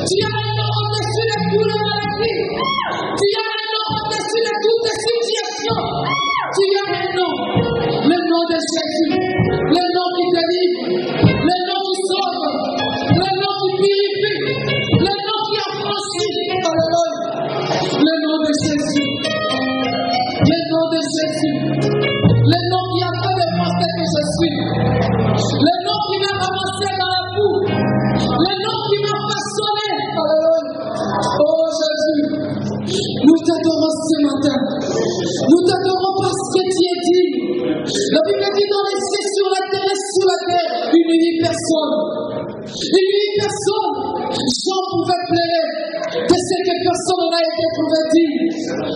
Tu as un nom au-dessus de toutes les maladies. Tu as un nom au-dessus de toutes les situations. Tu as un nom. Le nom de Jésus. Le nom qui délivre. Le nom qui sauve. Le nom qui purifie. Le nom qui affranchit. Le nom de Jésus. Le nom de Jésus. Le nom qui a fait de penser que je suis. Le nom qui m'a ramassé dans la boue. Le nom qui m'a façonné. Oh Jésus, nous t'adorons ce matin. Nous t'adorons parce que tu es digne. La Bible dit dans les cieux, sur la terre et sous la terre, une unique personne. Une unique personne. Jean pouvait plaider de ce que personne n'a été trouvé digne.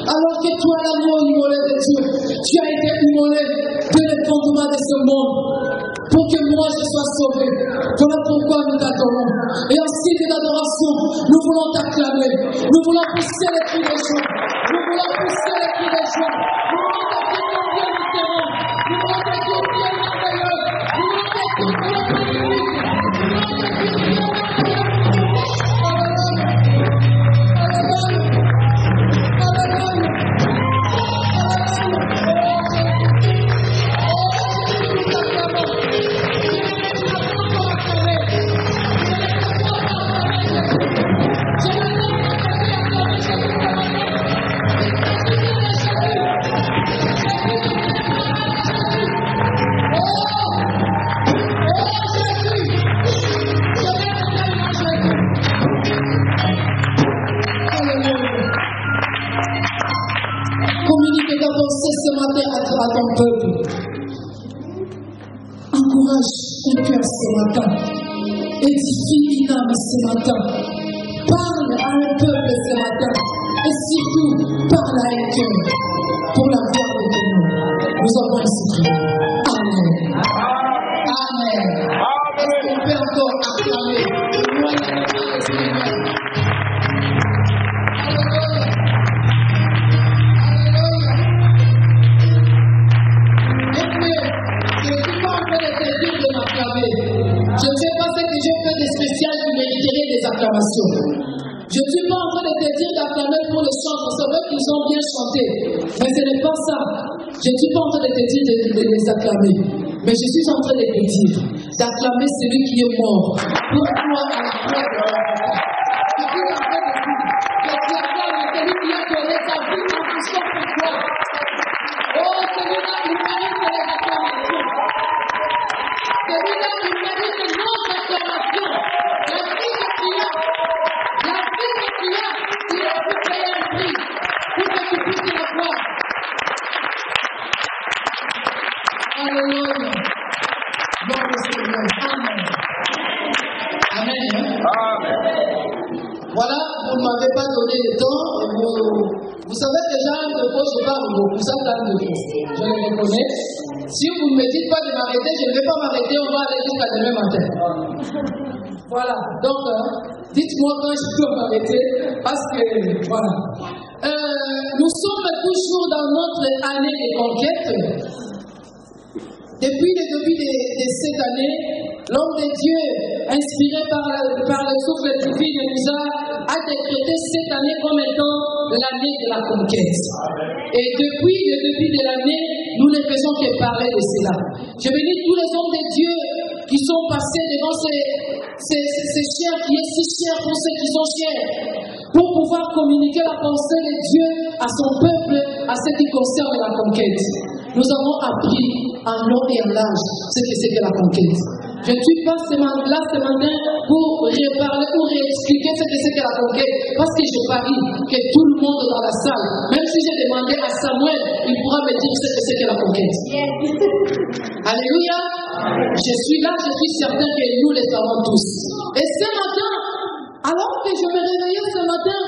Alors que toi, l'amour immolé de Dieu, tu as été immolé de l'effondrement de ce monde. Pour que moi je sois sauvé. Voilà pourquoi nous t'adorons. Et en signe d'adoration, nous voulons t'acclamer. Nous voulons pousser les cris de joie. Nous voulons pousser les cris de joie. Nous voulons te dire ton bien différent. Nous voulons te dire bien merveilleux. Nous voulons te dire bien magnifique. Nous voulons te dire bien merveilleux. Ce matin à ton peuple. Encourage ton cœur ce matin. Édifie une âme ce matin. Parle à un peuple ce matin. Et surtout, parle à un cœur. Pour la gloire de ton nom. Nous avons ainsi prié. Amen. Amen. Est-ce qu'on peut encore acclamer? Je ne sais pas ce que j'ai fait de spécial qui mériterait des acclamations. Je ne suis pas en train de te dire d'acclamer pour le chant. C'est vrai qu'ils ont bien chanté. Mais ce n'est pas ça. Je ne suis pas en train de te dire de les acclamer. Mais je suis en train de te dire d'acclamer celui qui est mort. Pour toi à la croix de la croix. Je suis en train de dire que tu acclames celui qui a donné sa vie en poussant pour toi. Oh, celui-là, il mérite les acclamations. Celui-là, il mérite nos acclamations. La vie que tu as, il a pu payer un prix pour que tu puisses la voir. Alléluia. Gloire au Seigneur. Amen. Amen. Amen. Voilà, vous ne m'avez pas donné le temps. Vous savez déjà, de quoi je parle beaucoup. Ça parle de vous. Je le reconnais. Si vous ne me dites pas de m'arrêter, je ne vais pas m'arrêter. On va aller jusqu'à demain matin. Voilà. Donc, dites-moi quand je peux m'arrêter. Parce que, voilà. Nous sommes toujours dans notre année de conquête. Depuis le début de cette année, l'homme de Dieu, inspiré par le souffle divin, nous a décrété cette année comme étant l'année de la conquête. Et depuis le début de l'année, nous ne faisons que parler de cela. Je bénis tous les hommes de Dieu qui sont passés devant ces chers qui est si cher pour ceux qui sont chers, pour pouvoir communiquer la pensée de Dieu à son peuple, à ce qui concerne la conquête. Nous avons appris en long et en large ce que c'est que la conquête. Je ne suis pas là ce matin pour reparler ou réexpliquer ce que c'est que la conquête, parce que je parie que tout le monde dans la salle, même si j'ai demandé à Samuel, il pourra me dire ce que c'est que la conquête. Alléluia. Je suis là, je suis certain que nous les savons tous. Et ce matin, alors que je me réveillais ce matin,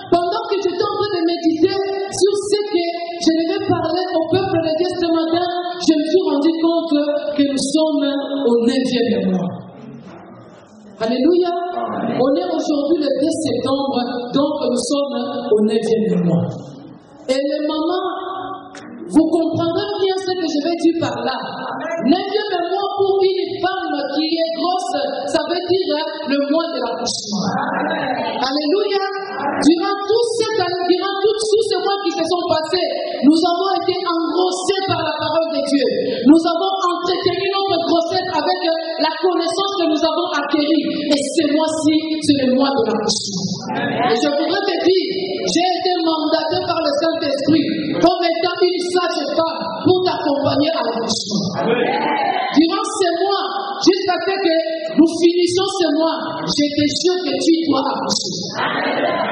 pendant que j'étais en train de méditer sur ce que je devais parler au peuple de Dieu ce matin, je me suis rendu compte que nous sommes au 9e mois. Alléluia. On est aujourd'hui le 2 septembre, donc nous sommes au 9e mois. Et les mamans, vous comprendrez bien ce que je vais dire par là. 9e mois pour une femme qui est grosse, ça veut dire le mois de l'accouchement. Alléluia. Durant tout ce mois qui se sont passés, nous avons été engrossés par la parole de Dieu. Nous avons entretenu notre grossesse avec la connaissance que nous avons acquérie. Et ce mois-ci, c'est le mois de l'accouchement. Et je voudrais te dire, j'ai été mandaté par le Saint-Esprit comme étant une sage femme pour t'accompagner à l'accouchement. Durant ces mois, jusqu'à ce que nous finissions ce mois, je te jure que tu dois accoucher.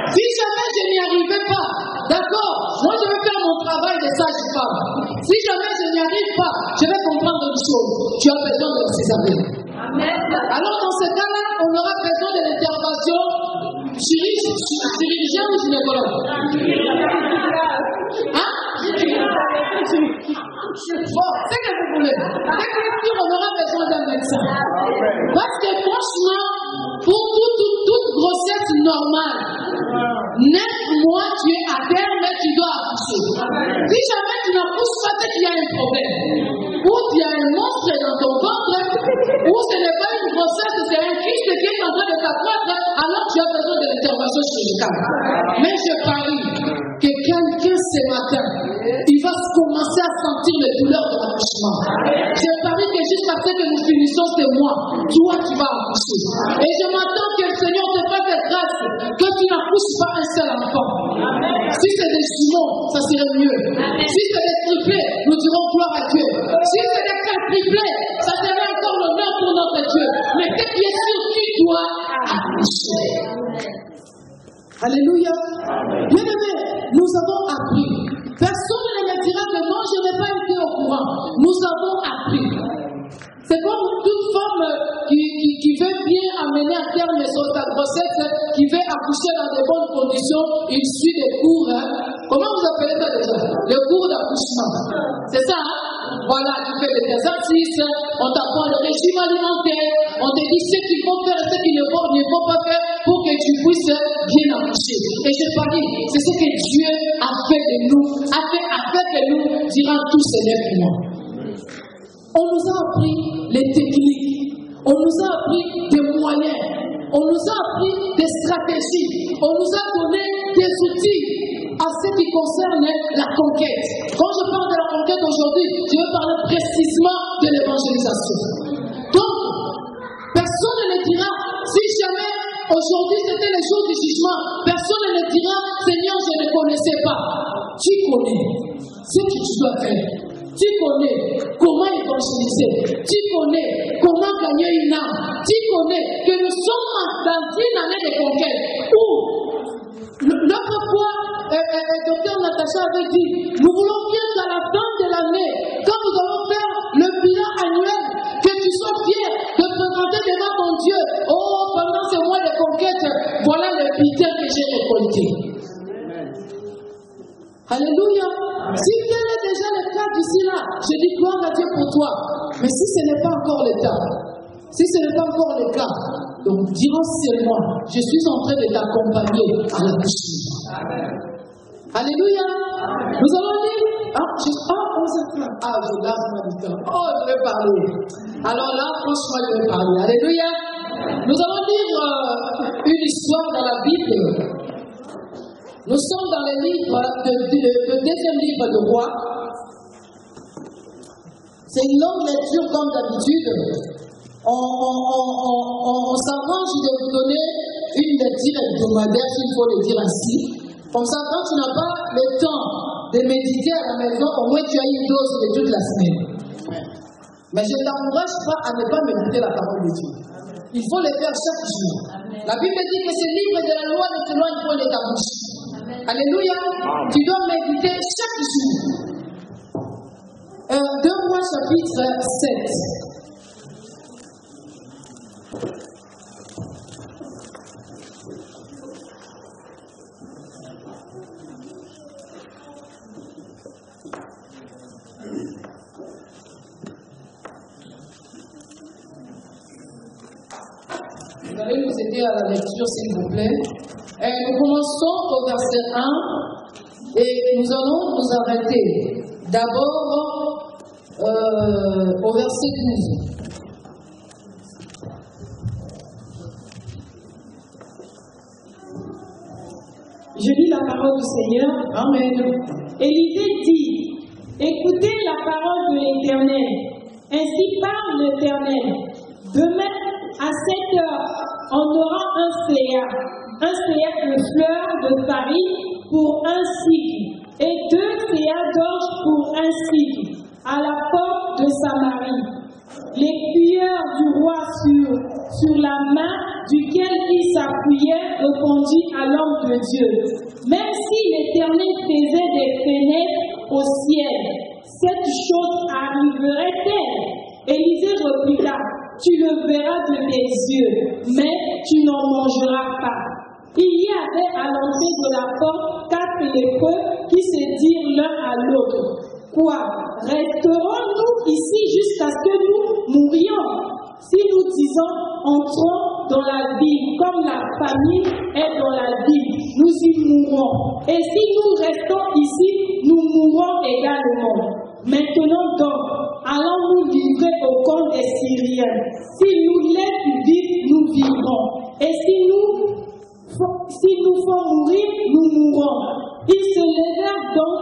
Si jamais je n'y arrivais pas, d'accord, moi je vais faire mon travail de sage femme. Si jamais je n'y arrive pas, je vais comprendre une chose. Tu as besoin de Césarée. Alors dans ce cas-là, on aura besoin de l'intervention chirurgien ou gynécologue. Hein? Bon, c'est que vous voulez. C'est qu'on aura besoin d'un médecin. Parce que franchement, pour toute grossesse normale, 9 mois tu es à terre, mais tu dois accoucher. Si jamais tu n'accouches pas, c'est qu'il y a un problème. Ou tu as un monstre dans ton ventre, ou ce n'est pas une grossesse, c'est un kyste qui est en train de s'accroître, alors tu as besoin de l'intervention chirurgicale. Mais je parie que quelqu'un ce matin, il va commencer à sentir les douleurs de l'accouchement. Je parie que jusqu'à ce que nous finissions ce mois, toi tu vas accoucher. Et je m'attends que le Seigneur te fasse grâce que tu n'accouches pas un seul enfant. Si c'est des jumeaux, ça serait mieux. Si c'est des triplés, nous dirons gloire à Dieu. Si c'est des quadruplés, ça serait encore l'honneur pour notre Dieu. Mais ce qui est sûr, tu dois accoucher. Alléluia. Bien-aimé, nous avons appris. Personne ne me dira que non, je n'ai pas été au courant. Nous avons appris. C'est comme toute femme qui veut bien amener à terme sa grossesse, qui veut accoucher dans de bonnes conditions, il suit des cours. Comment vous appelez ça déjà? Les cours d'accouchement. C'est ça, hein? Voilà, tu fais des exercices, on t'apprend le régime alimentaire, on te dit ce qu'il faut faire et ce qu'il ne faut pas faire pour que tu puisses bien accoucher. Et je parie, c'est ce que Dieu a fait de nous, a fait de nous durant tous ces 9 mois. On nous a appris les techniques, on nous a appris des moyens, on nous a appris des stratégies, on nous a donné des outils à ce qui concerne la conquête. Quand je parle de la conquête aujourd'hui, je veux parler précisément de l'évangélisation. Donc, personne ne dira, si jamais aujourd'hui c'était le jour du jugement, personne ne dira, Seigneur, je ne connaissais pas. Tu connais ce que tu dois faire. Tu connais comment évangéliser. Tu connais comment gagner une âme. Tu connais que nous sommes dans une année de conquête où l'autre fois, Dr Natacha avait dit, nous voulons bien qu'à la fin de l'année, quand nous allons faire le bilan annuel, que tu sois fier de présenter devant ton Dieu. Oh, pendant ce mois de conquête, voilà le bilan que j'ai récolté. Alléluia. Si tel est déjà le cas d'ici là, je dis gloire à Dieu pour toi. Mais si ce n'est pas encore le cas, donc durant ce mois, je suis en train de t'accompagner à l'accouchement. Alléluia. Nous allons dire, je lave ma temps. Oh, je vais parler. Alors là, franchement, je vais parler. Alléluia. Nous allons lire une histoire dans la Bible. Nous sommes dans le livre, le deuxième livre de Rois. C'est une longue lecture comme d'habitude. On s'arrange de vous donner une lecture hebdomadaire, s'il faut le dire ainsi. Comme ça, quand tu n'as pas le temps de méditer à la maison, au moins tu as une dose de toute la semaine. Mais je ne t'encourage pas à ne pas méditer la parole de Dieu. Il faut le faire chaque jour. La Bible dit que ce livre de la loi ne t'éloigne point de ta bouche. Alléluia. Tu dois méditer chaque jour. 2 Rois chapitre 7. Vous allez nous aider à la lecture, s'il vous plaît. Nous commençons au verset 1 et nous allons nous arrêter d'abord au verset 12. Je lis la parole du Seigneur. Amen. Élisée dit, écoutez la parole de l'Éternel. Ainsi parle l'Éternel. Demain, à 7 heures, on aura un séa de fleurs de farine pour un cycle, et 2 séas d'orge pour un cycle, à la porte de Samarie. Les cuillères du roi sur la main duquel il s'appuyait répondit à l'homme de Dieu. Même si l'Éternel faisait des fenêtres au ciel, cette chose arriverait-elle? Élisée répliqua, tu le verras de tes yeux, mais tu n'en mangeras pas. Il y avait à l'entrée de la porte 4 lépreux qui se dirent l'un à l'autre. Quoi? Resterons-nous ici jusqu'à ce que nous mourions? Si nous disons, entrons dans la ville, comme la famille est dans la ville, nous y mourrons. Et si nous restons ici, nous mourrons également. Maintenant donc, allons nous livrer au camp des Syriens. S'ils nous laissent vivre, nous vivrons. Et si nous font mourir, nous mourrons. Ils se levèrent donc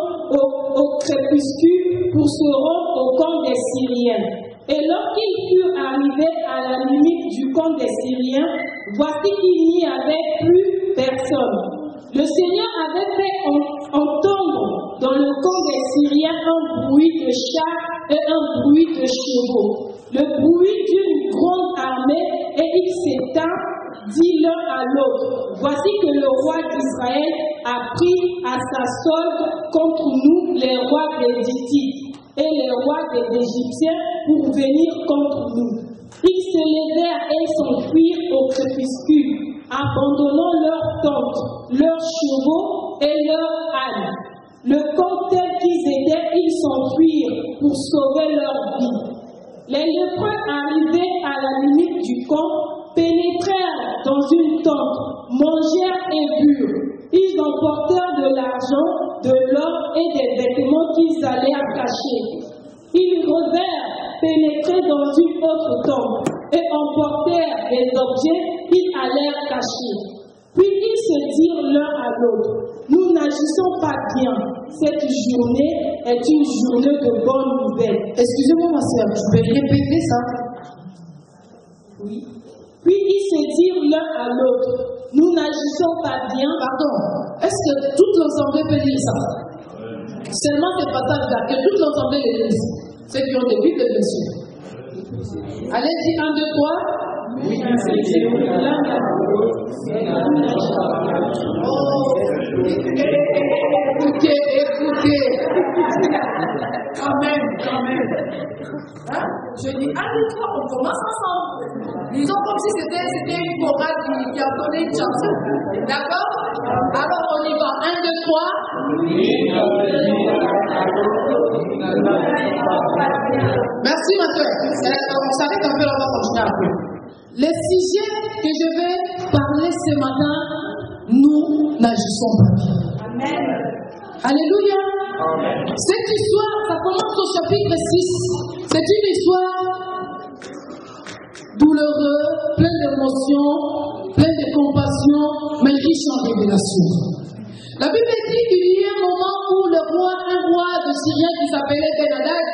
au crépuscule pour se rendre au camp des Syriens. Et lorsqu'ils furent arrivés à la limite du camp des Syriens, voici qu'il n'y avait plus personne. Le Seigneur avait fait entendre dans le camp des Syriens un bruit de chars et un bruit de chevaux, le bruit d'une grande armée, et il s'éteint, dit l'un à l'autre, voici que le roi d'Israël a pris à sa solde contre nous les rois des Hittites et les rois des Égyptiens pour venir contre nous. Ils se levèrent et s'enfuirent au crépuscule, abandonnant leurs tentes, leurs chevaux et leurs ânes. Le camp tel qu'ils étaient, ils s'enfuirent pour sauver leur vie. Les lépreux arrivés à la limite du camp pénétrèrent dans une tente, mangèrent et burent. Ils emportèrent de l'argent, de l'or et des vêtements qu'ils allèrent cacher. Ils revinrent pénétrer dans une autre tente et emportèrent des objets qu'ils allèrent cacher. Puis ils se dirent l'un à l'autre, nous n'agissons pas bien. Cette journée est une journée de bonnes nouvelles. Excusez-moi, ma soeur, tu peux répéter ça? Oui. Puis ils se dirent l'un à l'autre, nous n'agissons pas bien. Pardon, est-ce que toute l'ensemble peut lire ça? Seulement des passages là, que toute l'ensemble les lise. Ceux qui ont des Bibles, bien sûr. Allez-y, 1, 2, 3. Écoutez. Quand même. Hein? Je dis, 1, 2, 3, on commence ensemble. Disons comme si c'était une chorale qui a donné une chanson. D'accord? Alors on y va. 1, 2, 3. Merci ma soeur. On s'arrête un peu, on va continuer après. Le sujet que je vais parler ce matin, nous n'agissons pas bien. Amen. Alléluia. Amen. Cette histoire, ça commence au chapitre 6. C'est une histoire douloureuse, pleine d'émotions, pleine de compassion, mais riche en révélation. La Bible dit qu'il y a un moment où un roi de Syrie qui s'appelait Ben-Hadad,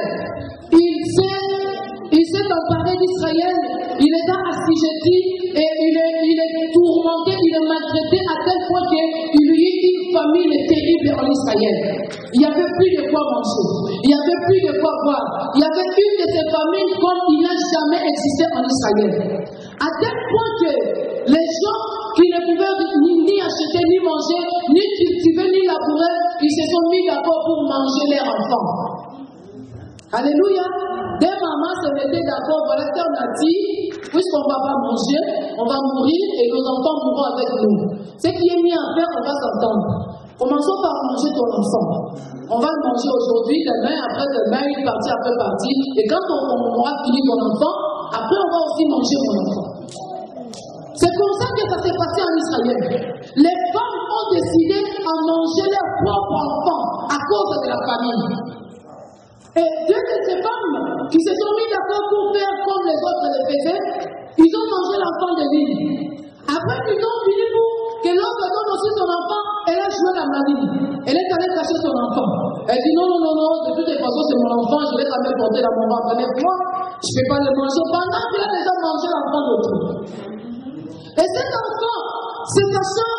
il s'est emparé d'Israël, il est assujetti et il est tourmenté, il est maltraité à tel point qu'il y a eu une famine terrible en Israël. Il n'y avait plus de quoi manger, il n'y avait plus de quoi boire. Il y avait une de ces famines comme il n'a jamais existé en Israël. À tel point que les gens qui ne pouvaient ni acheter, ni manger, ni cultiver, ni labourer, ils se sont mis d'accord pour manger leurs enfants. Alléluia. Des mamans se mettaient d'accord, voilà ce qu'on a dit, puisqu'on ne va pas manger, on va mourir et nos enfants mourront avec nous. Ce qui est mis à faire, on va s'entendre. Commençons par manger ton enfant. On va le manger aujourd'hui, demain, après-demain, une partie après partie. Et quand on aura fini ton enfant, après on va aussi manger ton enfant. C'est comme ça que ça s'est passé en Israël. Les femmes ont décidé à manger leur propre enfant à cause de la famine. Et deux de ces femmes qui se sont mis d'accord pour faire comme les autres le faisaient, ils ont mangé l'enfant de l'île. Après qu'ils ont fini pour que l'autre donne aussi son enfant, elle a la Marie. Elle est allée cacher son enfant. Elle dit non, de toutes les façons, c'est mon enfant, je l'ai quand même porté dans mon ventre. Mais moi, je ne peux pas le manger pendant qu'il a déjà mangé l'enfant d'autrui. Et cet enfant, se cachant,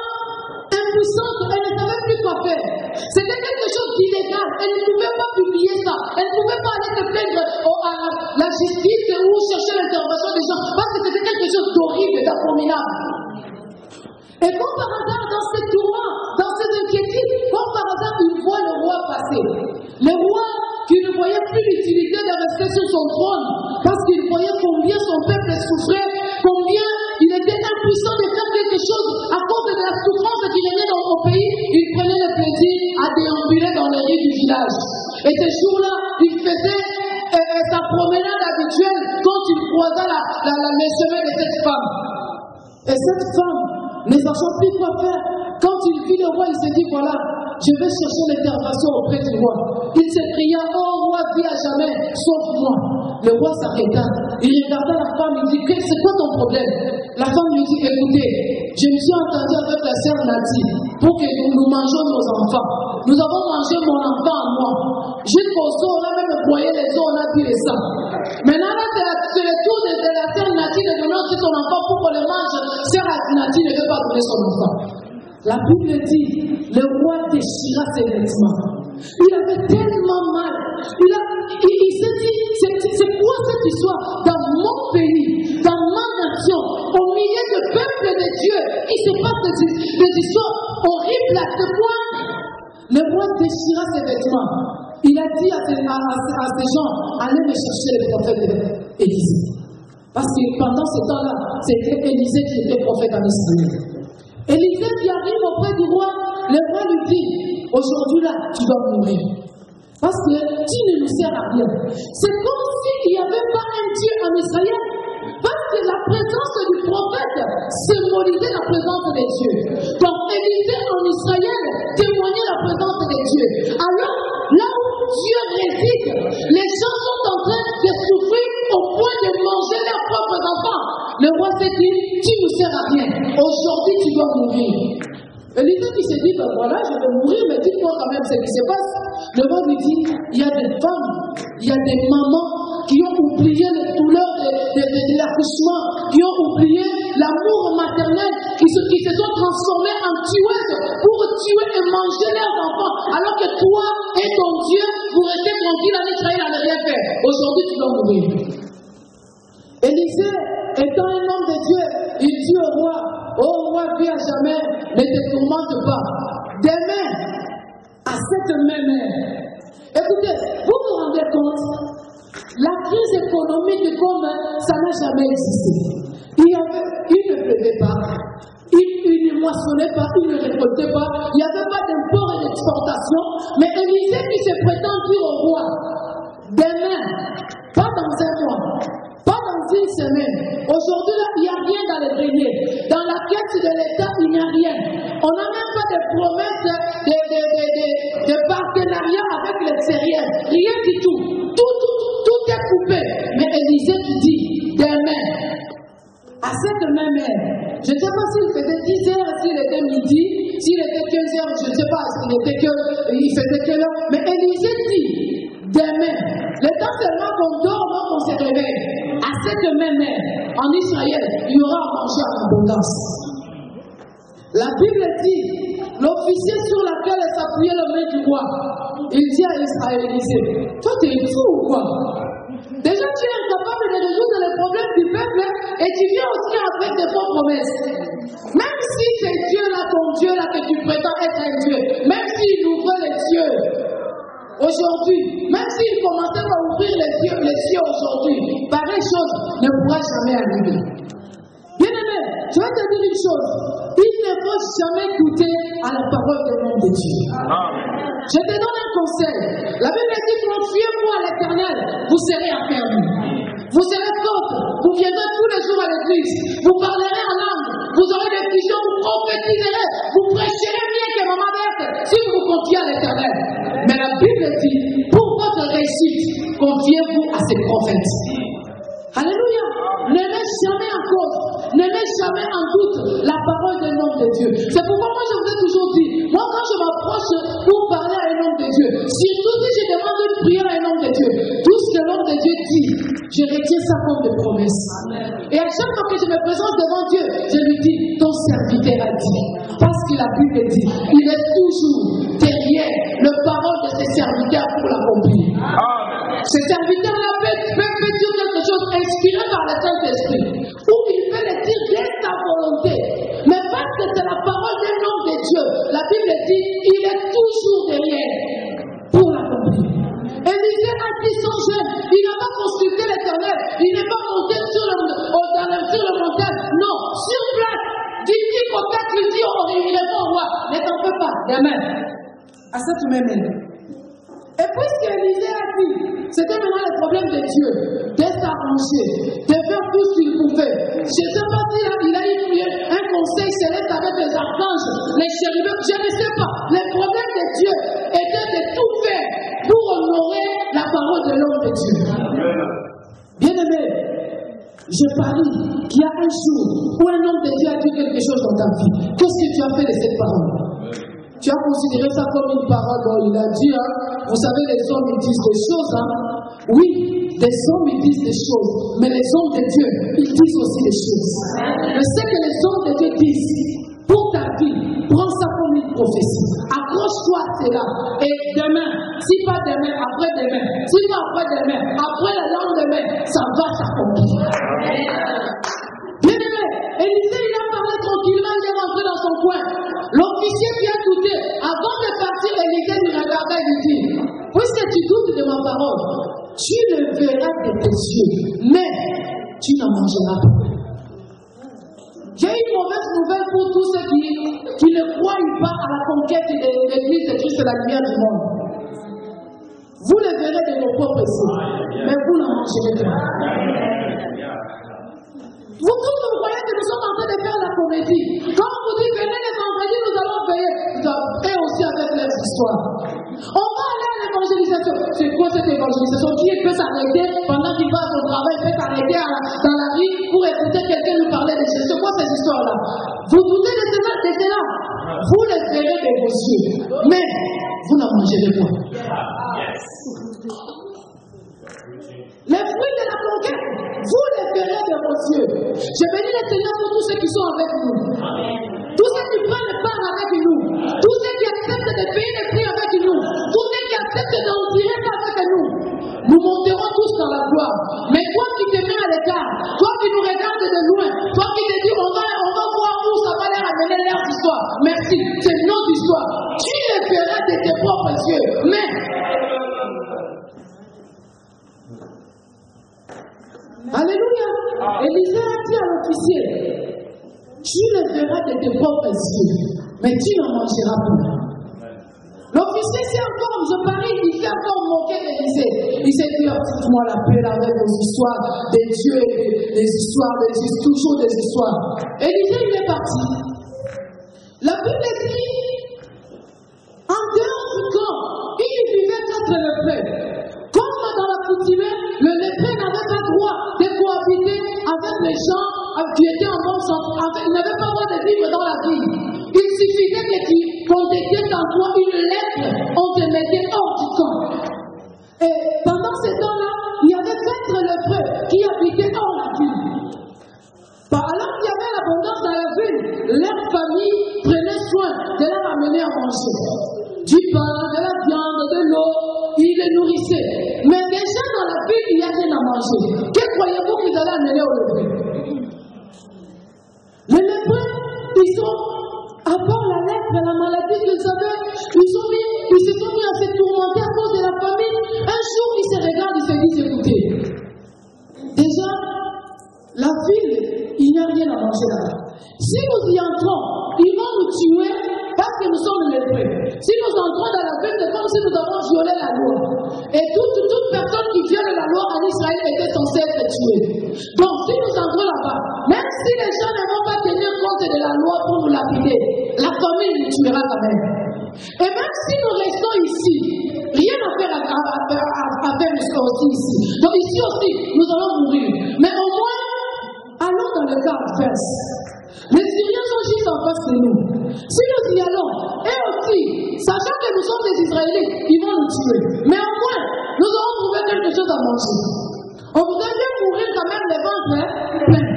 impuissante, elle ne savait plus quoi faire. C'était quelque chose d'illégal. Elle ne pouvait pas publier ça. Elle ne pouvait pas aller se plaindre à la justice ou chercher l'intervention des gens. Parce que c'était quelque chose d'horrible et d'abominable. Et comme par hasard, dans ces tourments, dans ces inquiétudes, comme par hasard, il voit le roi passer. Le roi qui ne voyait plus l'utilité de rester sur son trône, parce qu'il voyait combien son peuple souffrait, combien il était impuissant de faire quelque chose à cause de la souffrance qui régnait dans son pays. Il prenait le plaisir à déambuler dans les rues du village. Et ce jour-là, il faisait sa promenade habituelle quand il croisa le chemin de cette femme. Et cette femme, ne sachant plus quoi faire, quand il vit le roi, il s'est dit voilà, je vais chercher l'intervention auprès du roi. Il s'écria, oh roi, vis à jamais, sauve-moi. Le roi s'arrêta, il regarda la femme, il dit, c'est quoi ton problème? La femme lui dit, écoutez, je me suis entendu avec la sœur Nati pour que nous mangions nos enfants. Nous avons mangé mon enfant à moi. Jusqu'au sort, on a même broyé les os, on a pris les sangs. Maintenant, là, c'est le tour de la sœur Nati de donner aussi son enfant pour qu'on le mange. Sœur Nati ne veut pas donner son enfant. La Bible dit, le roi déchira ses vêtements. Il avait tellement mal. Il s'est dit, c'est quoi cette histoire? Dans mon pays, dans ma nation, au milieu du peuple de Dieu, il se passe des histoires horribles à ce point. Le roi déchira ses vêtements. Il a dit à ces gens, allez me chercher le prophète Élisée. Parce que pendant ce temps-là, c'était Élisée qui était prophète en Israël. Élisée qui arrive auprès du roi, le roi lui dit, aujourd'hui là, tu dois mourir. Parce que tu ne nous sers à rien. C'est comme s'il n'y avait pas un Dieu en Israël. Parce que la présence du prophète symbolisait la présence de Dieu. Donc Élisée en Israël témoignait la présence de Dieu. Alors, là où Dieu réside, les gens sont en train de souffrir au point de manger leurs propres enfants. Le roi s'est dit, tu ne nous sers à rien. Aujourd'hui, tu dois mourir. Élisée qui s'est dit, ben voilà, je vais mourir, mais dites-moi quand même ce qui se passe. Le roi lui dit, il y a des femmes, il y a des mamans qui ont oublié les douleurs de l'accouchement, qui ont oublié l'amour maternel, qui se sont transformées en tueuses pour tuer et manger leurs enfants. Alors que toi et ton Dieu, vous restez tranquille en Israël à ne rien faire. Aujourd'hui, tu dois mourir. Élisée, étant un homme de Dieu, il dit au roi, oh roi, vis à jamais, ne te tourmente pas. Demain, à cette même heure, écoutez, vous vous rendez compte, la crise économique comme ça n'a jamais existé. Il ne pleuvait pas, il ne moissonnait pas, il ne récoltait pas, il n'y avait pas d'import et d'exportation, mais Élisée qui se prétend dire au roi, demain, pas dans un mois, pas dans une semaine. Aujourd'hui, là, il n'y a rien dans les greniers. Dans la caisse de l'État, il n'y a rien. On n'a même pas de promesses de partenariat avec l'extérieur. Rien du tout. Tout est coupé. Mais Élisée qui dit, demain, à cette même heure, je ne sais pas s'il faisait 10 heures, s'il était midi, s'il était 15 heures, je ne sais pas il faisait quelle heure. Mais Élisée dit, demain, le temps seulement qu'on dort, qu'on se réveille. À cette même heure, en Israël, il y aura à manger en abondance. La Bible dit, l'officier sur lequel s'appuyait le maître du roi, il dit à Élisée, toi tu es fou ou quoi? Déjà tu es incapable de résoudre les problèmes du peuple et tu viens aussi avec des fausses promesses. Même si c'est Dieu là, ton Dieu là, que tu prétends être un Dieu, même s'il ouvre les cieux, aujourd'hui, même s'il commençait à ouvrir les cieux aujourd'hui, pareille chose ne pourra jamais arriver. Bien-aimé, je vais te dire une chose. Il ne faut jamais goûter à la parole de l'homme de Dieu. Je te donne un conseil. La Bible dit, confiez-vous à l'Éternel, vous serez affermis. Vous serez fortes, vous viendrez tous les jours à l'église, vous parlerez en langue, vous aurez des visions, vous prophétiserez, vous prêcherez mieux que Maman Berthe si vous vous confiez à l'Éternel. Mais la Bible dit, pour votre réussite, confiez-vous à ces prophètes. Alléluia. Ne mets jamais en cause, ne mets jamais en doute la parole de l'homme de Dieu. C'est pourquoi moi je vous ai toujours dit, moi quand je Parce que la Bible dit, il est toujours derrière le parole de ses serviteurs pour l'accomplir. Ces serviteurs-là peuvent dire quelque chose inspiré par le Saint-Esprit, ou il peut le dire dès sa volonté. Mais parce que c'est la parole d'un homme de Dieu, la Bible dit, il est toujours derrière pour l'accomplir. Élisée a dit son jeune, il n'a pas consulté l'Éternel, il n'est pas monté sur le montagne, non, sur place, dit au cas qu'il dit, oh, il est bon roi, ne t'en fais pas, demain, à ça tu m'aimes. Et puisque Élisée a dit, c'était maintenant le problème de Dieu, de s'arranger, de faire tout ce qu'il pouvait. Je ne sais pas s'il a eu un conseil céleste avec les archanges, les chérubins, je ne sais pas. Le problème de Dieu était de tout faire pour honorer la parole de l'homme de Dieu. Bien-aimé, je parie qu'il y a un jour où un homme de Dieu a dit quelque chose dans ta vie. Qu'est-ce que tu as fait de cette parole? Tu as considéré ça comme une parole. Bon, il a dit, vous savez, les hommes ils disent des choses. Oui, les hommes ils disent des choses. Mais les hommes de Dieu, ils disent aussi des choses. Mais ce que les hommes de Dieu disent, pour ta vie, prends ça comme une prophétie. Accroche-toi à cela. Et demain, si pas demain, après-demain, si pas après-demain, après le lendemain, ça va s'accomplir. Bien aimé, Élisée, il a parlé tranquillement, il est rentré dans son coin. L'officier qui a douté, avant de partir, Élisée lui regardait et lui dit, puisque tu doutes de ma parole, tu le verras de tes yeux, mais tu n'en mangeras pas. J'ai une mauvaise nouvelle pour tous ceux qui ne croient pas à la conquête de l'Église de Christ et la lumière du monde. Vous le verrez de vos propres yeux, mais vous n'en mangerez pas. Vous tous vous voyez que nous sommes en train de faire la comédie. Quand on vous dit venez les vendredis, nous allons veiller. Et aussi avec leurs histoires. On va aller à l'évangélisation. C'est quoi cette évangélisation? Qui peut s'arrêter pendant qu'il va à son travail, il peut s'arrêter dans la rue pour écouter quelqu'un nous parler de Jésus? C'est quoi ces histoires-là? Vous doutez de cela? Vous les verrez de vos yeux. Mais vous n'en mangerez pas. Les fruits de la conquête, vous les verrez de vos yeux. Je bénis le Seigneur pour tous ceux qui sont avec nous. Tous ceux qui prennent part avec nous. Tous ceux qui acceptent de payer les prix avec nous. Tous ceux qui acceptent d'en tirer avec nous. Nous monterons tous dans la gloire. Mais toi qui te mets à l'écart, toi qui nous regardes de loin, toi qui te dis on va voir où ça va leur amener leur histoire. Merci, c'est notre histoire. Tu les verras de tes propres yeux. Mais alléluia. Élisée a dit à l'officier, tu le verras de tes propres yeux, mais tu n'en mangeras pas. L'officier, c'est encore, je parie, il s'est encore moqué d'Élisée. Il s'est dit, dites-moi la paix avec vos histoires des dieux, des histoires, toujours des histoires. Élisée, il est parti. La Bible dit, en dehors du camp, il vivait contre le peuple. Comme dans la coutume, le lépreux n'avait pas droit de cohabiter avec les gens qui étaient en bonne santé. Il n'avait pas droit de vivre dans la ville. Il suffisait qu'on détecte en toi une lettre, on te mettait hors du camp. Et pendant ce temps-là, il y avait 4 lépreux qui habitaient hors la ville. Alors qu'il y avait l'abondance dans la ville, leur famille prenait soin de leur amener à manger. Du pain, de la viande, de l'eau, ils les nourrissaient. Mais déjà dans la ville, il n'y a rien à manger. Que croyez-vous qu'ils allaient amener aux lépreux? Les lépreux, ils sont, à part la lèpre, la maladie qu'ils avaient, ils se sont mis à se tourmenter à cause de la famine. Un jour, ils se regardent, ils se disent, écoutez, déjà, la ville, il n'y a rien à manger là-bas. Si nous y entrons, ils vont nous tuer parce que nous sommes lépreux. Si nous entrons dans la ville, c'est comme si nous avons violé la loi. Et toute personne qui viole la loi en Israël était censée être tuée. Donc, si nous entrons là-bas, même si les gens ne vont pas tenir compte de la loi pour nous lapider, la famille nous tuera quand même. Et même si nous restons ici, rien à faire avec nous aussi ici. Donc, ici aussi, nous allons mourir. Mais au moins, allons dans le cas adverse. Les Syriens sont juste en face de nous. Si nous y allons, et aussi, sachant que nous sommes des Israélites, ils vont nous tuer. Mais au moins, nous aurons trouvé quelque chose à manger. On voudrait bien mourir quand même les ventres pleins.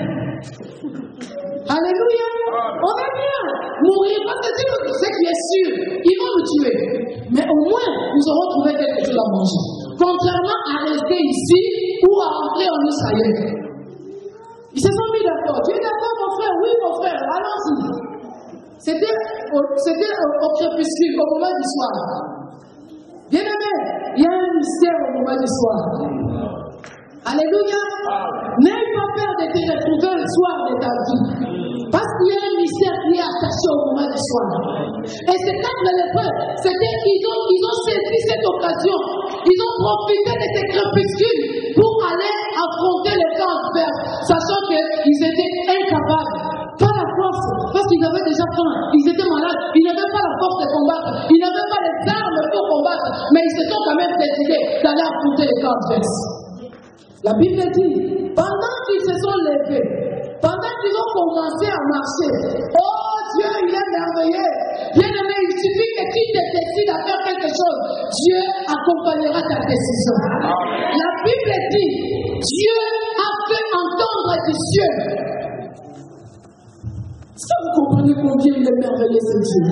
Alléluia. On va bien mourir mourir parce que si c'est qui est sûr, ils vont nous tuer. Mais au moins, nous aurons trouvé quelque chose à manger. Contrairement à rester ici ou à entrer en Israël. Ils se sont mis d'accord. Tu es d'accord, mon frère? Oui, mon frère, allons-y. C'était au crépuscule, au moment du soir. Bien aimé, il y a un mystère au moment du soir. Alléluia. N'aie pas peur de te retrouver le soir de ta vie. Parce qu'il y a un mystère qui est attaché au moment du soir. Et ces 4 lépreux, ils ont saisi cette occasion. Ils ont profité de ces crépuscules pour aller affronter le camp adverse, sachant qu'ils étaient incapables. Pas la force, parce qu'ils avaient déjà faim, ils étaient malades, ils n'avaient pas la force de combattre, ils n'avaient pas les armes pour combattre, mais ils se sont quand même décidés d'aller affronter le camp adverse. La Bible dit, pendant qu'ils se sont levés, pendant qu'ils ont commencé à marcher, oh Dieu, il est merveilleux. Bien aimé, il suffit que tu te décides à faire quelque chose, Dieu accompagnera ta décision. La Bible dit, Dieu a fait entendre des cieux. Est-ce que vous comprenez combien il est merveilleux ce Dieu?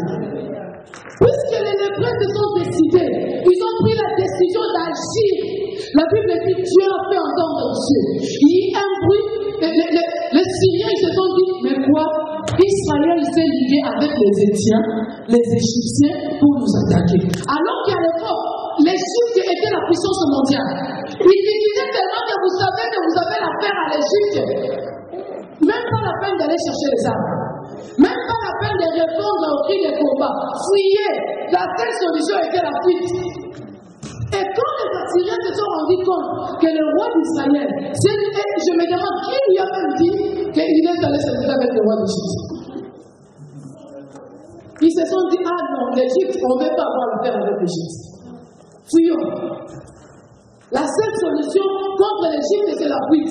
Puisque les lépreux se sont décidés, ils ont pris la décision d'agir. La Bible dit Dieu a fait entendre Dieu. Il y a un bruit. Les Syriens ils se sont dit, mais quoi? Israël s'est lié avec les Étiens, les Égyptiens pour nous attaquer. Alors qu'à l'époque, l'Égypte était la puissance mondiale. Ils disaient tellement que vous savez que vous avez l'affaire à l'Égypte. Même pas la peine d'aller chercher les armes. Même pas la peine de répondre au cri des combats. Fuyez. La seule solution était la fuite. Et quand les Assyriens se sont rendus compte que le roi d'Israël, je me demande qui lui a même dit qu'il est allé se lever avec le roi d'Égypte. Ils se sont dit, ah non, l'Égypte, on ne veut pas avoir l'affaire avec l'Égypte. Fuyons. La seule solution contre l'Égypte, c'est la fuite.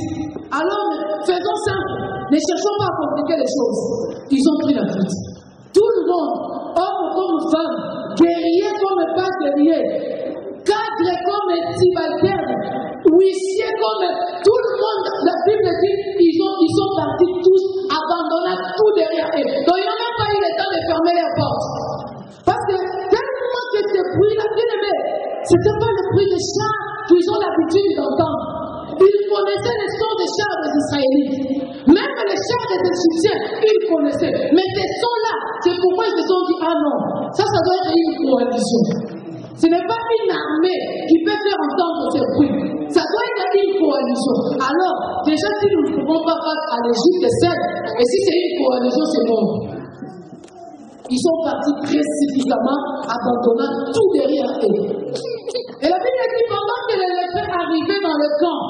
Alors, faisons simple. Ne cherchons pas à compliquer les choses. Ils ont pris la fuite. Tout le monde, homme comme femme, guerrier comme pas guerrier, cadre comme subalterne, huissier comme tout le monde, la Bible dit, ils sont partis tous, abandonnant tout derrière eux. Donc ils n'ont même pas eu le temps de fermer les portes. Parce que tellement que ce bruit-là, bien aimé, ce n'était pas le bruit des chars qu'ils ont l'habitude d'entendre. Ils connaissaient les sons des chars des Israélites. Même les chars des Égyptiens, ils connaissaient. Mais ces sons-là, c'est pourquoi ils se sont dit, ah non, ça doit être une coalition. Ce n'est pas une armée qui peut faire entendre ces bruits. Ça doit être une coalition. Alors, déjà, si nous ne pouvons pas face à l'Égypte seule, et si c'est une coalition, c'est bon. Ils sont partis précipitamment, abandonnant tout derrière eux. Et la Bible dit, pendant que les lépreux arrivaient dans le camp,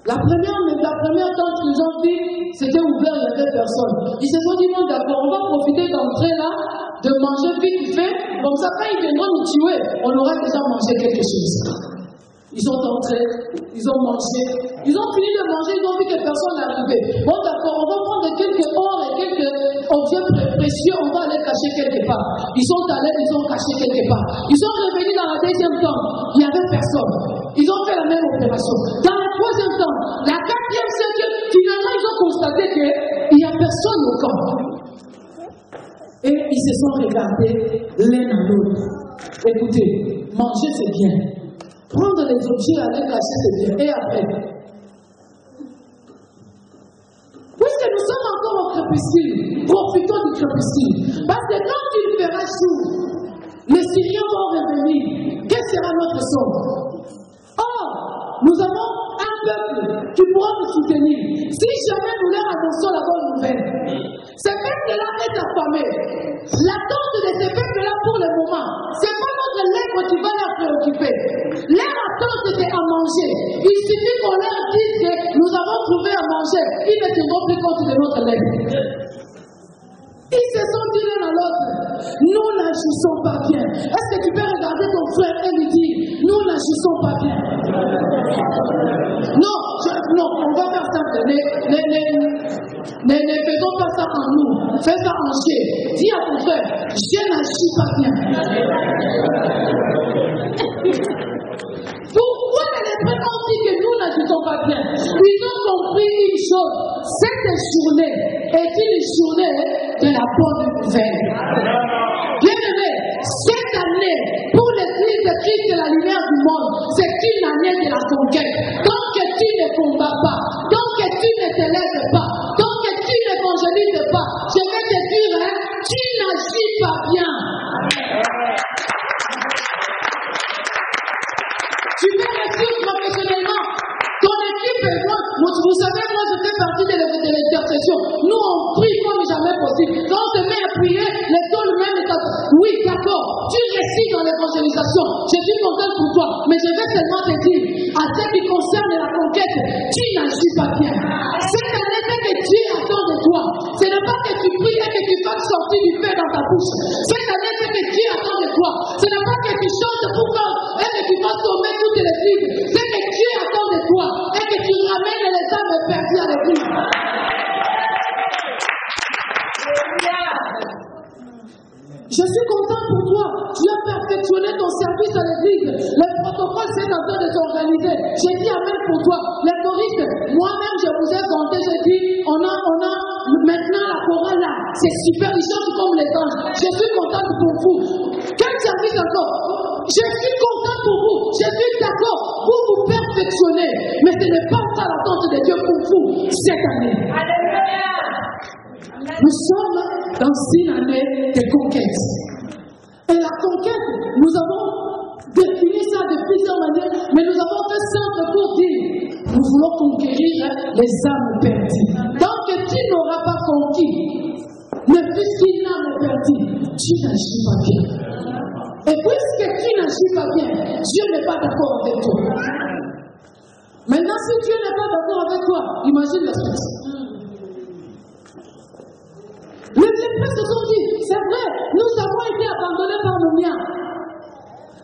la première tente qu'ils ont vue, c'était ouvert, il n'y avait personne. Ils se sont dit, bon d'accord, on va profiter d'entrer là, de manger vite fait, comme ça quand ils viendront nous tuer, on aura déjà mangé quelque chose. Ils sont entrés, ils ont mangé, ils ont fini de manger, ils ont vu que personne n'arrivait. Bon d'accord, on va prendre quelques or et quelques objets précieux, on va aller cacher quelque part. Ils sont allés, ils ont caché quelque part. Ils sont revenus dans la deuxième tente, il n'y avait personne. Ils ont fait la même opération. Dans la troisième tente, la quatrième, c'est que finalement ils ont constaté qu'il n'y a personne au camp. Et ils se sont regardés l'un à l'autre. Écoutez, manger c'est bien. Prendre les objets à les cacher c'est bien. Et après, puisque nous sommes encore au crépuscule, profitons du crépuscule. Parce que quand il fera jour, les Syriens vont revenir. Quel sera notre sort? Or, nous avons un peuple qui pourra nous soutenir. Si jamais nous leur annonçons la bonne nouvelle, ce peuple-là est affamé. L'attente de ce peuple-là pour le moment, ce n'est pas notre lèvre qui va leur préoccuper. Leur attente, c'est à manger. Il suffit qu'on leur dise que nous avons trouvé à manger. Ils ne tiendront plus compte de notre lèvre. Ils se sont dit l'un à l'autre, nous n'agissons pas bien. Est-ce que tu peux regarder ton frère et lui dire, nous n'agissons pas bien? Non, on va faire ça. Ne faisons pas ça en nous. Fais ça en Dieu. Dis à ton frère, je n'agis pas bien. Pourquoi les lépreux ont dit que nous n'agissons pas bien? Ils ont compris une chose. Cette journée est une journée de la bonne nouvelle. suis pas bien. Tu veux réussir professionnellement. Ton équipe est loin. Vous savez, moi, je fais partie de l'intercession. Nous, on prie comme jamais possible. Quand on se met à prier, les taux même est. Oui, d'accord. Tu réussis dans l'évangélisation. Je suis content pour toi. Mais je vais seulement te dire, à ce qui concerne la conquête, tu n'agis pas bien. Cette année, c'est que Dieu attend de toi. Ce n'est pas que tu pries et que tu fasses sortir du feu dans ta bouche. Cette année, c'est que Dieu attend de toi. Ce n'est pas que tu chantes pour faire et que tu fasses tomber toutes les filles. C'est que Dieu attend de toi et que tu ramènes les âmes perdues à l'église. Je suis content pour toi. Tu as perfectionné ton service à l'église. Le protocole s'est en train de s'organiser. J'ai dit amen pour toi. Les choristes, moi-même, je vous ai compté. J'ai dit, on a maintenant la chorale là. C'est super. Ils chantent comme les anges. Je suis content pour vous. Quel service encore? Je suis content pour vous. Je suis d'accord. Vous vous perfectionnez. Mais ce n'est pas ça l'attente de Dieu pour vous cette année. Alléluia. Nous sommes dans une année de conquête. Et la conquête, nous avons défini ça de plusieurs manières, mais nous avons fait simple pour dire, nous voulons conquérir les âmes perdues. Tant que tu n'auras pas conquis, ne fût-ce qu'une âme perdue, tu n'agis pas bien. Et puisque tu n'agis pas bien, Dieu n'est pas d'accord avec toi. Maintenant, si Dieu n'est pas d'accord avec toi, imagine la suite. Les lépreux se sont dit, c'est vrai, nous avons été abandonnés par nos miens.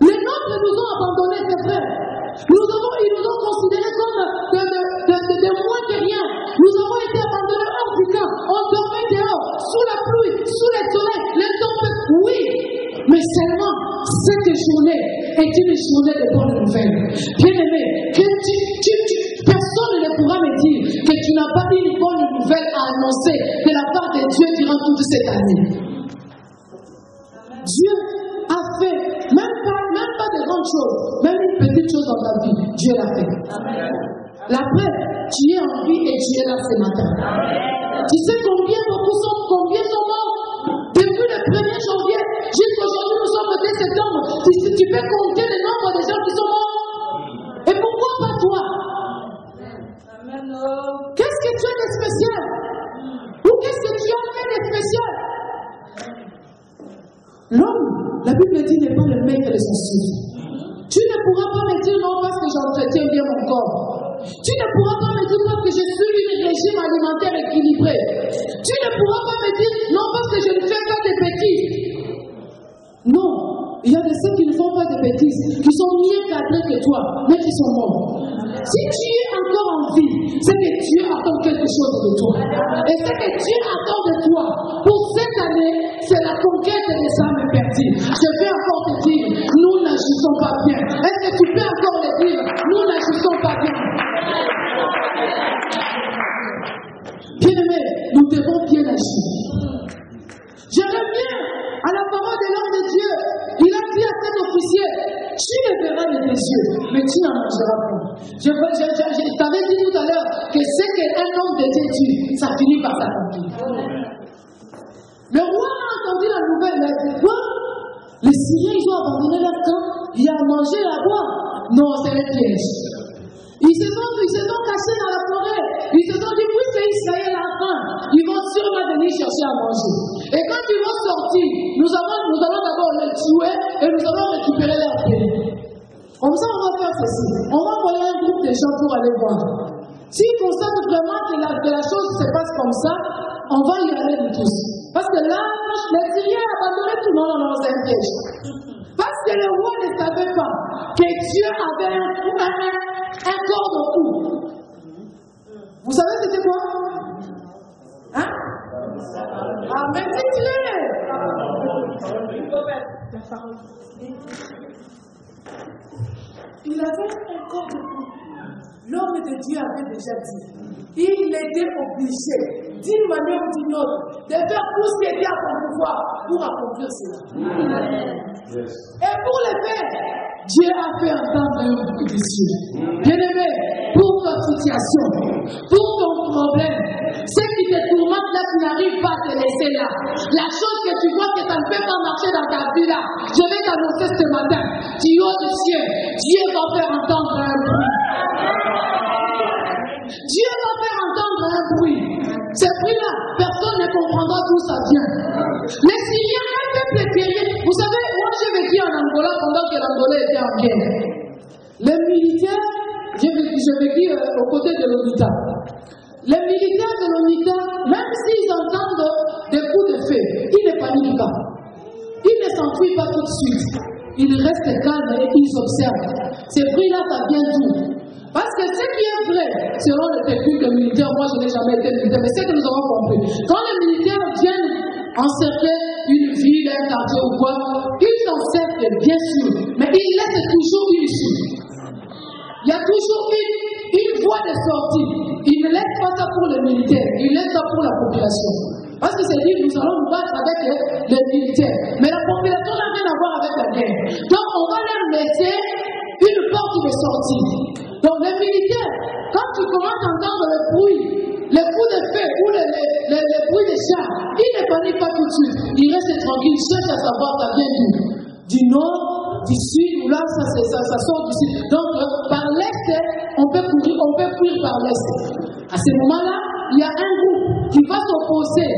Les nôtres nous ont abandonnés, c'est vrai. Ils nous ont considérés comme de moins que rien. Nous avons été abandonnés hors du camp. On dormait dehors, sous la pluie, sous les soleils, les tempêtes. Oui, mais seulement cette journée est une journée de bonne nouvelle. Bien-aimé, personne ne pourra me dire que tu n'as pas une bonne nouvelle à annoncer de la part de Dieu durant toute cette année. Dieu a fait, même pas de grandes choses, même une petite chose dans ta vie, Dieu l'a fait. La preuve, tu es en vie et tu es là ce matin. Tu sais combien sont morts depuis le 1er janvier jusqu'aujourd'hui, nous sommes le 2 septembre. Tu peux compter le nombre de gens qui sont morts. Et pourquoi pas toi? Qu'est-ce que tu as de spécial? Ou qu'est-ce que tu as fait de spécial? L'homme, la Bible dit, n'est pas le maître de son souffle. Tu ne pourras pas me dire non parce que j'entretiens bien mon corps. Tu ne pourras pas me dire parce que je suis un régime alimentaire équilibré. Tu ne pourras pas me dire non parce que je ne fais pas de bêtises. Non, il y a de ceux qui ne font pas de bêtises, qui sont mieux cadrés que toi, mais qui sont morts. Si tu es encore en vie, c'est que Dieu attend quelque chose de toi. Et ce que Dieu attend de toi pour cette année, c'est la conquête des âmes perdues. Je vais encore te dire, nous n'agissons pas bien. Est-ce que tu peux encore le dire? Nous n'agissons pas bien. Bien-aimé, nous devons bien agir. Je reviens à la parole de l'homme de Dieu. Il a dit à cet officier, tu le verras de tes yeux, mais tu n'en mangeras pas. Je t'avais dit tout à l'heure que ce qu'un homme de Dieu tue, ça finit par s'accomplir. Le roi a entendu la nouvelle, il a dit quoi? Les Syriens, ils ont abandonné leur camp, il a mangé à boire. Non, c'est un piège. Ils se sont cachés dans la forêt. Ils se sont dit, puisque Israël a faim, ils vont sûrement venir chercher à manger. Et quand ils vont sortir, nous allons d'abord les tuer et nous allons récupérer leur pays. Comme ça, on va faire ceci. On va envoyer un groupe de gens pour aller voir. S'ils constatent vraiment que la chose se passe comme ça, on va y aller de tous. Parce que là, les Syriens abandonnaient tout le monde dans un piège. Parce que le roi ne savait pas que Dieu avait un corps de cou. Vous savez c'était quoi? Hein? Ah, mais dites-le! Il avait un corps de cou. L'homme de Dieu avait déjà dit. Il était obligé, d'une manière ou d'une autre, de faire tout ce qui était à son pouvoir pour accomplir cela. Yes. Et pour le faire, Dieu a fait entendre un bruit des cieux. Bien-aimé, pour ta situation, pour ton problème, ce qui te tourmente là qui n'arrive pas à te laisser là. La chose que tu vois que ça ne peut pas marcher dans ta vie là, je vais t'annoncer ce matin. Du haut du ciel, Dieu va faire entendre un bruit. Dieu va faire entendre un bruit. Ce bruit-là, personne ne comprendra d'où ça vient. Les Syriens, un peuple guerrier. Vous savez, moi j'ai vécu en Angola pendant que l'Angola était en guerre. Les militaires, j'ai vécu aux côtés de l'ONITA. Les militaires de l'ONITA, même s'ils entendent des coups de feu, ils ne paniquent pas. Ils ne s'enfuient pas tout de suite. Ils restent calmes et ils observent. Ces bruits-là, ça vient d'où? Parce que ce qui est vrai, selon les techniques des militaires, moi je n'ai jamais été militaire, mais c'est que nous avons compris. Quand les militaires viennent encercler une ville, un quartier ou quoi, ils encerclent bien sûr, mais ils laissent toujours une issue. Il y a toujours une voie de sortie. Ils ne laissent pas ça pour les militaires, ils laissent ça pour la population. Parce que c'est dit, nous allons nous battre avec les militaires. Mais la population n'a rien à voir avec la guerre. Donc on va leur laisser une porte de sortie. Donc les militaires, quand tu commences à entendre le bruit, les coups de feu ou les bruits des chars, ils ne paniquent pas tout de suite. Ils restent tranquilles, ils cherchent à savoir ça vient d'où. Du nord, du sud, ou là, ça sort du sud. Donc par l'est, on peut courir par l'est. À ce moment-là, il y a un groupe qui va s'opposer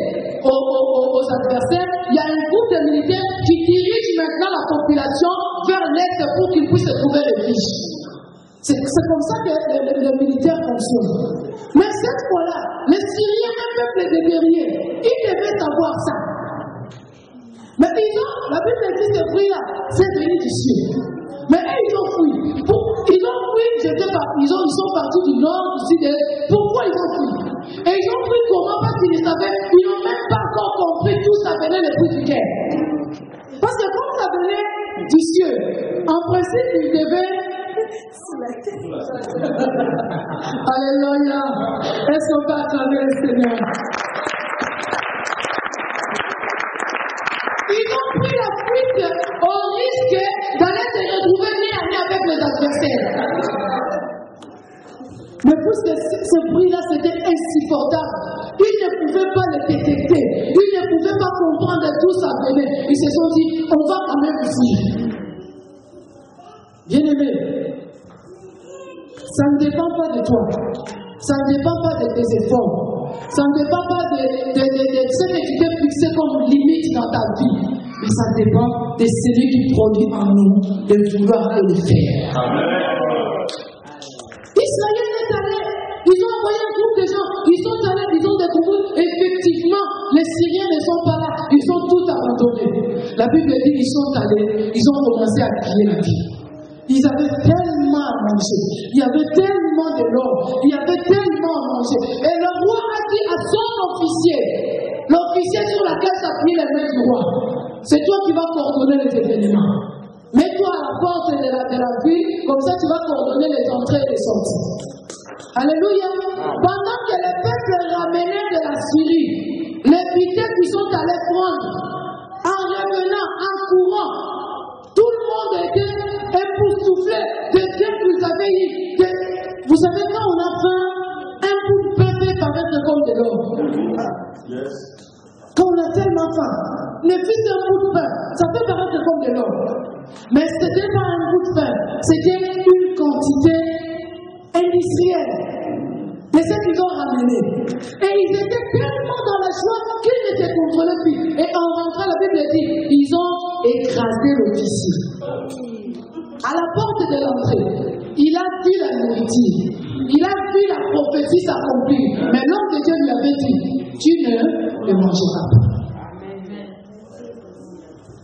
aux adversaires. Il y a un groupe de militaires qui dirige maintenant la population vers l'est pour qu'ils puissent trouver refuge. C'est comme ça que les militaires fonctionnent. Mais cette fois-là, les Syriens, un peuple de guerriers, ils devaient savoir ça. Mais la Bible dit que ce bruit-là, c'est venu du ciel. Mais eux, ils ont fui. Ils ont fui, ils sont partis du nord, du sud. Pourquoi ils ont fui? Et ils ont fui comment? Parce qu'ils ne savaient, ils n'ont même pas encore compris d'où ça venait le bruit du guerre. Parce que comme ça venait du ciel, en principe, ils devaient. Alléluia. Est-ce qu'on peut acclamer le Seigneur? Ils ont pris la fuite au risque d'aller se retrouver nez à nez avec les adversaires. Mais puisque ce bruit-là c'était insupportable, ils ne pouvaient pas le détecter, ils ne pouvaient pas comprendre d'où ça venait. Ils se sont dit, on va quand même fuir. Bien-aimé, ça ne dépend pas de toi, ça ne dépend pas de tes efforts. Ça ne dépend pas de ce que tu t'es fixé comme limite dans ta vie, mais ça dépend de celui qui produit en nous le vouloir et le faire. Israël est allé, ils ont envoyé un groupe de gens, ils sont allés, ils ont découvert, effectivement, les Syriens ne sont pas là, ils sont tous abandonnés. La Bible dit qu'ils sont allés, ils ont commencé à piller la vie. Ils avaient tellement à manger, il y avait tellement de l'or, il y avait tellement à manger. Et le roi a dit à son officier, l'officier sur laquelle s'appuie les mains du roi, c'est toi qui vas coordonner les événements. Mets-toi à la porte de la ville, comme ça tu vas coordonner les entrées et les sorties. Alléluia. Pendant que les peuples ramenaient de la Syrie, les bités qui sont allés prendre, en revenant, en courant, tout le monde était époustouflé de ce qu'ils avaient eu. Vous savez, quand on a faim, un bout de pain fait paraître comme de l'or. Yes. Quand on a tellement faim, le fils d'un bout de pain, ça peut paraître comme de l'or. Mais ce n'était pas un bout de pain, c'était une quantité industrielle de ce qu'ils ont ramené. Et ils étaient tellement dans la joie qu'ils n'étaient contrôlés plus. Et en rentrant, la Bible dit, ils ont écrasé l'officier. À la porte de l'entrée, il a vu la nourriture, il a vu la prophétie s'accomplir. Mais l'homme de Dieu lui avait dit, tu ne mangeras pas.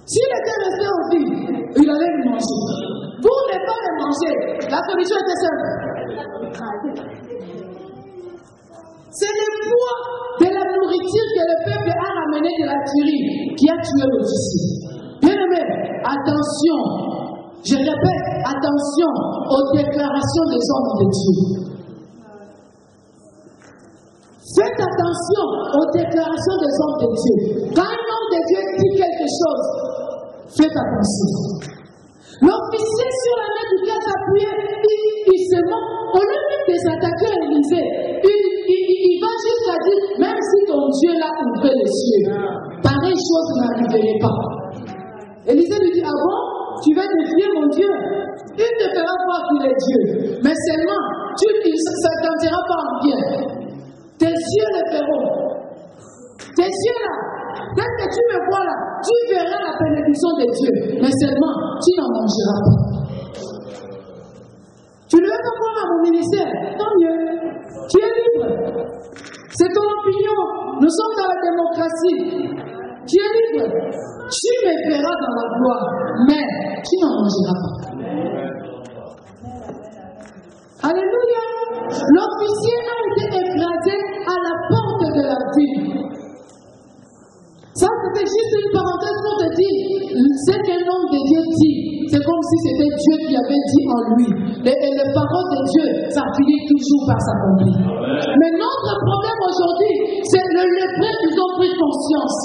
S'il était resté en vie, il allait le manger. Pour ne pas le manger, la solution était simple. C'est le poids de la nourriture que le peuple a ramené de la Syrie qui a tué l'officier. Bien-aimé, attention, je répète, attention aux déclarations des hommes de Dieu. Faites attention aux déclarations des hommes de Dieu. Quand un homme de Dieu dit quelque chose, faites attention. L'officier sur la main duquel s'appuyait, il se moque. Au lieu de s'attaquer à Élisée, il va jusqu'à dire, même si ton Dieu l'a ouvert les cieux. Pareille chose n'arriverait pas. Élisée lui dit, ah bon, tu vas défier mon Dieu? Il te fera croire qu'il est Dieu. Mais seulement, ça ne t'entendra pas en bien. Tes yeux le feront. Tes yeux là, dès que tu me vois là, tu verras la bénédiction de Dieu. Mais seulement, tu n'en mangeras pas. Tu ne veux pas croire à mon ministère? Tant mieux. Tu es libre. C'est ton opinion. Nous sommes dans la démocratie. Tu es libre. Tu me verras dans la gloire. Mais tu n'en mangeras pas. Alléluia. L'officier a été écrasé à la porte de la ville. Ça, c'était juste une parenthèse pour te dire, ce qu'un homme de Dieu dit, c'est comme si c'était Dieu qui avait dit en lui. Et les paroles de Dieu, ça finit toujours par s'accomplir. Mais notre problème aujourd'hui, c'est le lépreux qui ont pris conscience.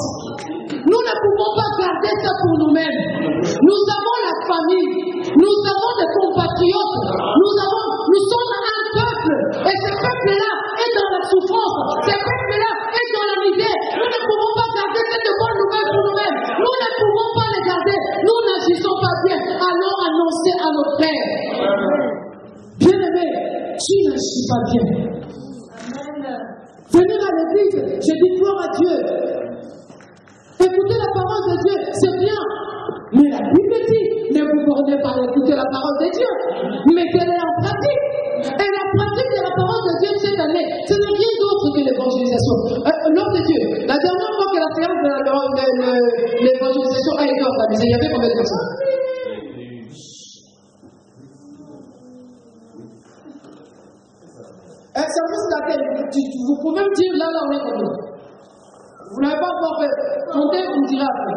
Nous ne pouvons pas garder ça pour nous-mêmes. Nous avons la famille, nous avons des compatriotes, nous sommes un peuple, et ce peuple-là est dans la souffrance, ce peuple-là est dans la misère. Nous ne pouvons pas garder cette bonne nouvelle pour nous-mêmes. Nous ne pouvons pas les garder. Nous n'agissons pas bien. Allons annoncer à nos frères. Bien-aimé, tu n'agis pas bien. Venir à l'église, je dis gloire à Dieu. Écouter la parole de Dieu, c'est bien. Mais la Bible dit, ne vous bornez pas à écouter la parole de Dieu. Mettez-les en pratique. Et la pratique de la parole de Dieu cette année, ce n'est rien d'autre que l'évangélisation. L'homme de Dieu, la dernière fois que la séance de l'évangélisation a été organisée, il y avait combien de personnes? Service d'accueil, vous pouvez me dire là on est combien? Vous n'avez pas encore fait. Comptez, vous me direz après.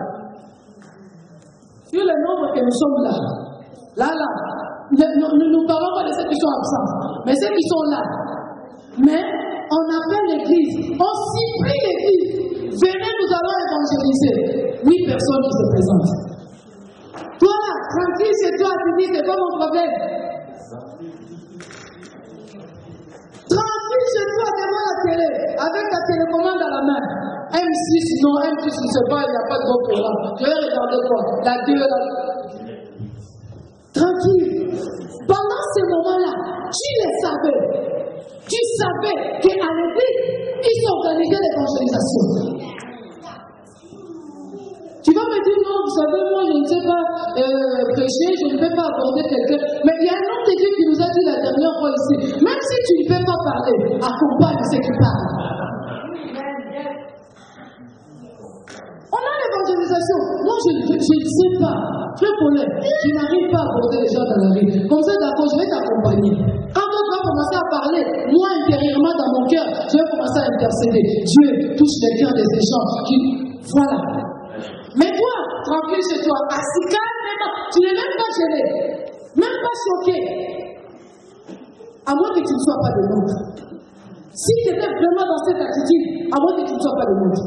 Sur le nombre que nous sommes là, nous ne parlons pas de ceux qui sont absents, mais ceux qui sont là. Mais on appelle l'église, on supplie l'église. Venez, nous allons évangéliser. 8 personnes qui se présentent. Toi là, tranquille chez toi, tu dis, c'est pas mon problème. Tranquille chez toi devant la télé, avec ta télécommande à la main. M6, non, M6, je ne sais pas, il n'y a pas de bon programme. Je vais regarder quoi? La 2, la... Tranquille. Pendant ce moment-là, tu les savais. Tu savais qu'à l'église, ils organisaient l'évangélisation. Tu vas me dire, non, vous savez, moi, je ne sais pas prêcher, je ne peux pas aborder quelqu'un. Mais il y a un homme de Dieu qui nous a dit la dernière fois ici, même si tu ne peux pas parler, accompagne ceux qui parlent. On a l'évangélisation. Moi, je ne sais pas. Très honnête, je n'arrive pas à aborder les gens dans la rue. Comme ça, d'accord, je vais t'accompagner. Quand tu vas commencer à parler, moi, intérieurement, dans mon cœur, je vais commencer à intercéder. Dieu touche les cœurs des gens. Voilà. Mais toi, tranquille chez toi, assis calmement, tu n'es même pas gêné, même pas choqué. À moins que tu ne sois pas de l'autre. Si tu étais vraiment dans cette attitude, à moins que tu ne sois pas de l'autre.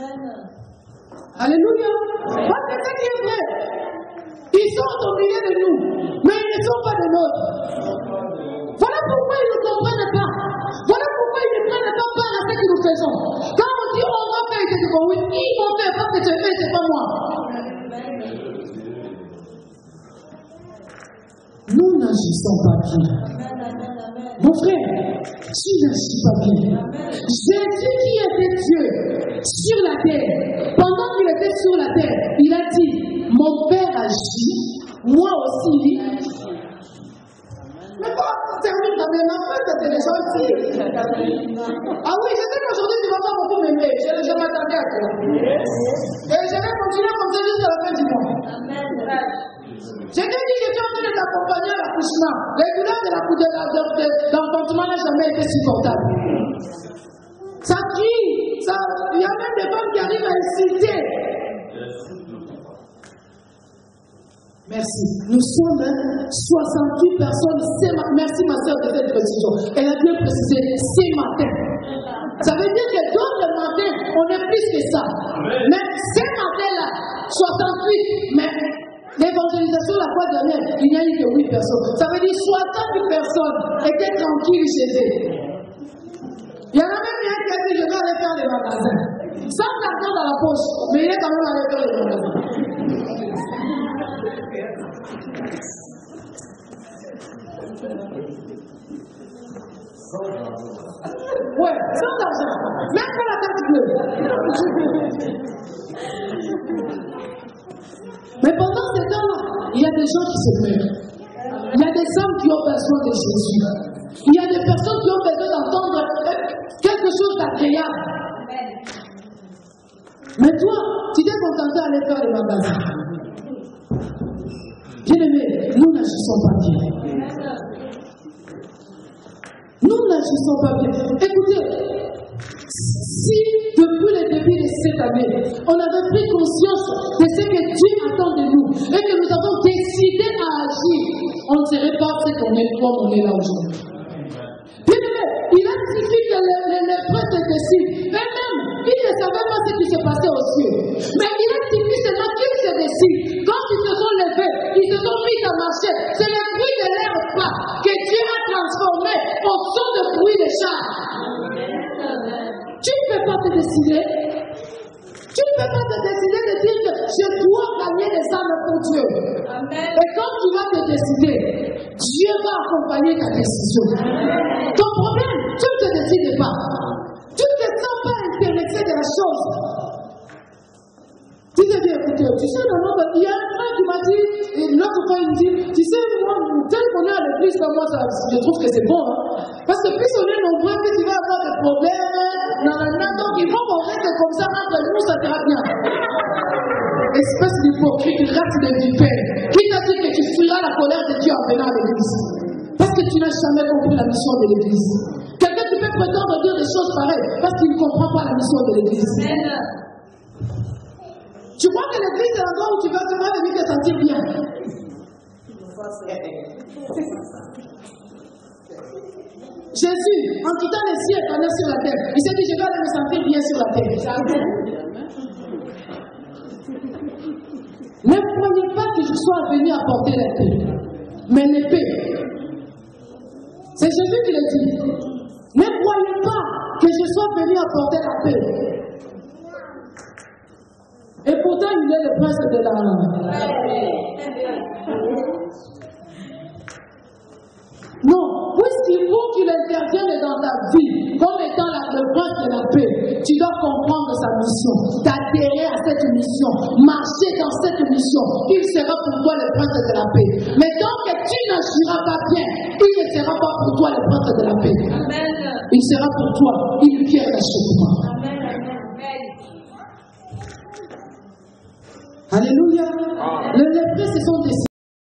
Amen. Alléluia. Parce que c'est qui est vrai. Ils sont au milieu de nous, mais ils ne sont pas de l'autre. Voilà pourquoi ils ne nous comprennent pas. Voilà pourquoi ils ne prennent pas part à ce que nous faisons. Quand on dit on va faire, ils disent oui, ils vont faire parce que tu fais, c'est pas moi. Nous n'agissons pas bien. Mon frère, tu n'agis pas bien. Jésus qui était Dieu sur la terre, pendant qu'il était sur la terre, il a dit, mon Père agit, moi aussi. Mais quoi, termine ta même affaire, c'était les gentils. Ah oui, je sais qu'aujourd'hui tu ne vas pas beaucoup m'aimer, je m'attendais à toi. Et je vais continuer comme ça jusqu'à la fin du mois. Je t'ai dit que tu es en train de t'accompagner à l'accouchement. Les douleurs d'enfantement n'ont jamais été supportables. Ça crie, il y a même des femmes qui arrivent à insulter. Merci. Nous sommes 68 personnes. Merci ma soeur de cette précision. Elle a bien précisé ce matin. Ça veut dire que d'autres matins, on est plus que ça. Mais ce matin-là, 68, mais l'évangélisation la fois dernière, il n'y a eu que 8 personnes. Ça veut dire 68 personnes étaient tranquilles chez eux. Il y en a même un qui a dit je vais aller faire les magasins. Sans l'argent dans la poche, mais il est quand même allé faire les magasins. Ouais, sans argent. Même pas la carte bleue. Mais pendant ce temps-là, il y a des gens qui se meurent. Il y a des hommes qui ont besoin de Jésus. Il y a des personnes qui ont besoin d'entendre quelque chose d'agréable. Mais toi, tu t'es contenté d'aller faire les magasins. Bien-aimé, nous n'agissons pas bien. Nous n'agissons pas bien. Écoutez, si depuis le début de cette année, on avait pris conscience de ce que Dieu attend de nous et que nous avons décidé à agir, on ne serait pas ce qu'on est comme on est là aujourd'hui. Bien-aimé, il a suffi que les prêtres se décident. Eux-mêmes, ils ne savaient pas ce qui se passait aux cieux. Mais il a suffi seulement qu'ils se décident. Quand ils se sont levés, ils se sont mis à marcher. C'est le bruit de leur pas que Dieu a transformé au son de bruit des chars. Tu ne peux pas te décider. Tu ne peux pas te décider de dire que je dois gagner des âmes pour Dieu. Amen. Et quand tu vas te décider, Dieu va accompagner ta décision. Ton problème, tu ne te décides pas. Tu ne te sens pas intéressé de la chose. Tu te dis, écoutez, tu sais, il y a un frère qui m'a dit, l'autre fois il me dit, tu sais, moi, tel qu'on est à l'église, moi, je trouve que c'est bon. Hein? Parce que plus on est nombreux, plus tu vas avoir des problèmes. Donc il faut qu'on reste comme ça entre nous, ça sera bien. Espèce d'hypocrite, race de vipère. Qui t'a dit que tu fuiras la colère de Dieu en venant à l'église? Parce que tu n'as jamais compris la mission de l'église. Quelqu'un qui peut prétendre dire des choses pareilles parce qu'il ne comprend pas la mission de l'église. Tu crois que l'église est l'endroit où tu vas venir te sentir bien. Jésus, en quittant les cieux et venant sur la terre, il s'est dit je vais aller me sentir bien sur la terre. Ne croyez pas que je sois venu apporter la paix, mais l'épée. C'est Jésus qui le dit. Ne croyez pas que je sois venu apporter la paix. Et pourtant, il est le prince de la... Non, puisqu'il faut qu'il intervienne dans ta vie comme étant le prince de la paix, tu dois comprendre sa mission, t'adhérer à cette mission, marcher dans cette mission. Il sera pour toi le prince de la paix. Mais tant que tu n'agiras pas bien, il ne sera pas pour toi le prince de la paix. Amen. Il sera pour toi une pierre d'achoppement. Alléluia. Les lépreux se sont décidés.